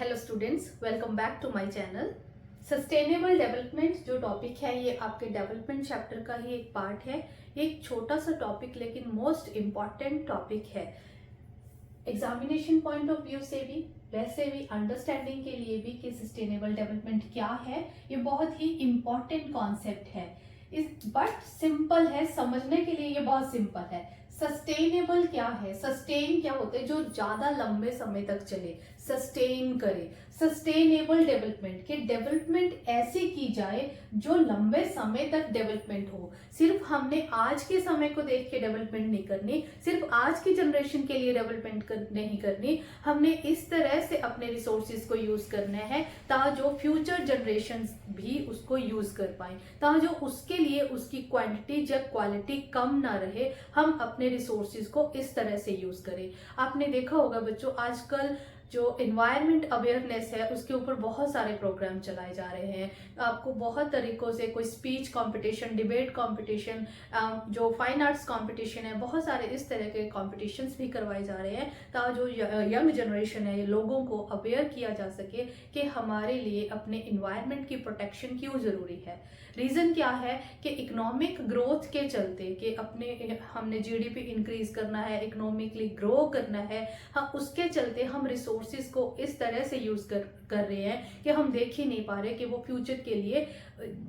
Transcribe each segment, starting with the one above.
Hello students, welcome back to my channel. Sustainable development जो topic है ये आपके डेवलपमेंट चैप्टर का ही एक पार्ट है। ये एक छोटा सा टॉपिक लेकिन मोस्ट इम्पॉर्टेंट टॉपिक है। एग्जामिनेशन पॉइंट ऑफ व्यू से भी, वैसे भी अंडरस्टैंडिंग के लिए भी कि सस्टेनेबल डेवलपमेंट क्या है, ये बहुत ही इम्पॉर्टेंट कॉन्सेप्ट है। बट सिंपल है, समझने के लिए ये बहुत सिंपल है। सस्टेनेबल क्या है? सस्टेन क्या होते हैं? जो ज्यादा लंबे समय तक चले, सस्टेन करे। सस्टेनेबल डेवलपमेंट के डेवलपमेंट ऐसी की जाए जो लंबे समय तक डेवलपमेंट हो। सिर्फ हमने आज के समय को देख के डेवलपमेंट नहीं करनी, सिर्फ आज की जनरेशन के लिए डेवलपमेंट नहीं करनी। हमने इस तरह से अपने रिसोर्सेज को यूज करना है ताकि फ्यूचर जनरेशन भी उसको यूज कर पाए, ताकि उसके लिए उसकी क्वांटिटी या क्वालिटी कम ना रहे। हम अपने रिसोर्सेज को इस तरह से यूज करें। आपने देखा होगा बच्चों, आजकल जो एनवायरनमेंट अवेयरनेस है उसके ऊपर बहुत सारे प्रोग्राम चलाए जा रहे हैं। आपको बहुत तरीकों से, कोई स्पीच कंपटीशन, डिबेट कंपटीशन, जो फाइन आर्ट्स कंपटीशन है, बहुत सारे इस तरह के कंपटीशंस भी करवाए जा रहे हैं ताकि जो यंग जनरेशन है, लोगों को अवेयर किया जा सके कि हमारे लिए अपने इन्वायरमेंट की प्रोटेक्शन क्यों ज़रूरी है। रीज़न क्या है कि इकोनॉमिक ग्रोथ के चलते कि हमने जीडीपी इंक्रीज करना है, इकोनॉमिकली ग्रो करना है, हम उसके चलते हम रिसोर्सेज को इस तरह से यूज कर रहे हैं कि हम देख ही नहीं पा रहे कि वो फ्यूचर के लिए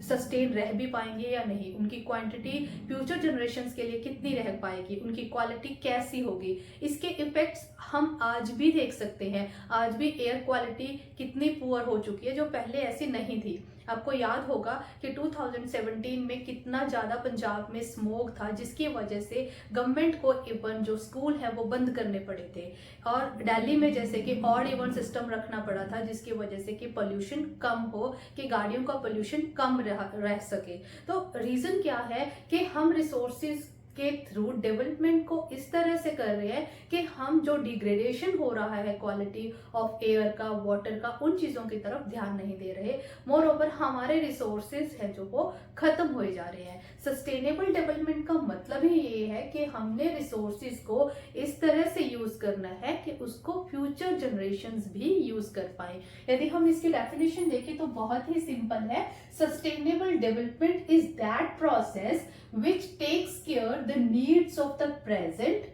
सस्टेन रह भी पाएंगे या नहीं, उनकी क्वांटिटी फ्यूचर जनरेशन्स के लिए कितनी रह पाएगी, उनकी क्वालिटी कैसी होगी। इसके इफेक्ट्स हम आज भी देख सकते हैं। आज भी एयर क्वालिटी कितनी पुअर हो चुकी है जो पहले ऐसी नहीं थी। आपको याद होगा कि 2017 में कितना ज़्यादा पंजाब में स्मोक था, जिसकी वजह से गवर्नमेंट को इवन जो स्कूल है वो बंद करने पड़े थे। और दिल्ली में जैसे कि ऑड इवन सिस्टम रखना पड़ा था, जिसकी वजह से कि पोल्यूशन कम हो, कि गाड़ियों का पोल्यूशन कम रह सके। तो रीज़न क्या है कि हम रिसोर्सेज के थ्रू डेवलपमेंट को इस तरह से कर रहे हैं कि हम जो डिग्रेडेशन हो रहा है क्वालिटी ऑफ एयर का, वाटर का, उन चीज़ों की तरफ ध्यान नहीं दे रहे। मोर ओवर हमारे रिसोर्सेज हैं जो वो खत्म हो जा रहे हैं। सस्टेनेबल डेवलपमेंट का मतलब ही ये है कि हमने रिसोर्सेज को इस तरह से यूज करना है कि उसको फ्यूचर जनरेशन्स भी यूज कर पाए। यदि हम इसकी डेफिनेशन देखें तो बहुत ही सिंपल है। Sustainable development is that process which takes care the needs of the present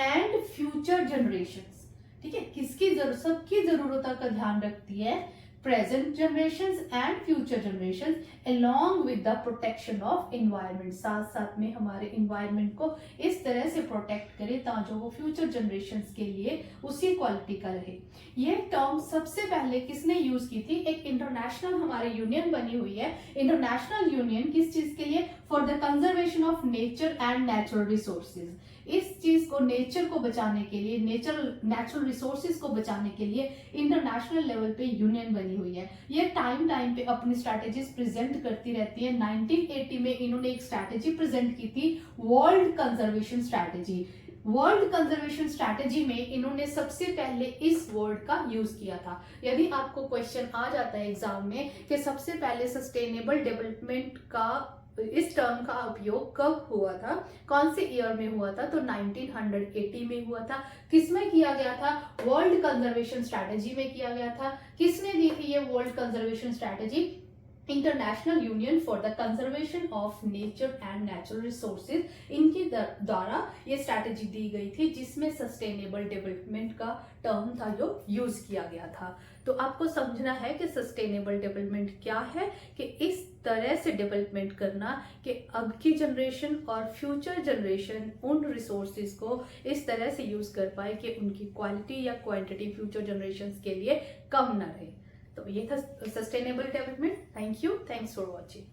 and future generations। ठीक है, किसकी जरूरत, सबकी जरूरतों का ध्यान रखती है, present generations and future generations, along with the protection of environment। साथ साथ में हमारे environment को इस तरह से प्रोटेक्ट करे ताकि वो फ्यूचर जनरेशंस के लिए उसी क्वालिटी का रहे। ये टर्म सबसे पहले किसने यूज की थी? एक इंटरनेशनल हमारे यूनियन बनी हुई है। इंटरनेशनल यूनियन किस चीज के लिए? For the conservation of nature and natural resources. इस चीज को, नेचर को बचाने के लिए, नेचुरल रिसोर्सेज को बचाने के लिए इंटरनेशनल लेवल पे यूनियन बनी हुई है। ये टाइम पे अपनी स्ट्रैटेजीज प्रेजेंट करती रहती है। 1980 में इन्होंने एक स्ट्रैटेजी प्रेजेंट की थी, world conservation strategy. World conservation strategy में इन्होंने सबसे पहले इस वर्ड का यूज किया था। यदि आपको क्वेश्चन आ जाता है एग्जाम में कि सबसे पहले सस्टेनेबल डेवलपमेंट का, इस टर्म का उपयोग कब हुआ था, कौन से ईयर में हुआ था, तो 1980 में हुआ था। किसमें किया गया था? वर्ल्ड कंजर्वेशन स्ट्रैटेजी में किया गया था। किसने दी थी ये world conservation strategy? International union for the conservation of nature and natural resources, इनके द्वारा ये स्ट्रैटेजी दी गई थी जिसमें सस्टेनेबल डेवलपमेंट का टर्म था जो यूज किया गया था। तो आपको समझना है कि सस्टेनेबल डेवलपमेंट क्या है, कि इस तरह से डेवलपमेंट करना कि अब की जनरेशन और फ्यूचर जनरेशन उन रिसोर्सेज को इस तरह से यूज कर पाए कि उनकी क्वालिटी या क्वांटिटी फ्यूचर जनरेशन के लिए कम ना रहे। तो ये था sustainable development. Thank you, thanks for watching.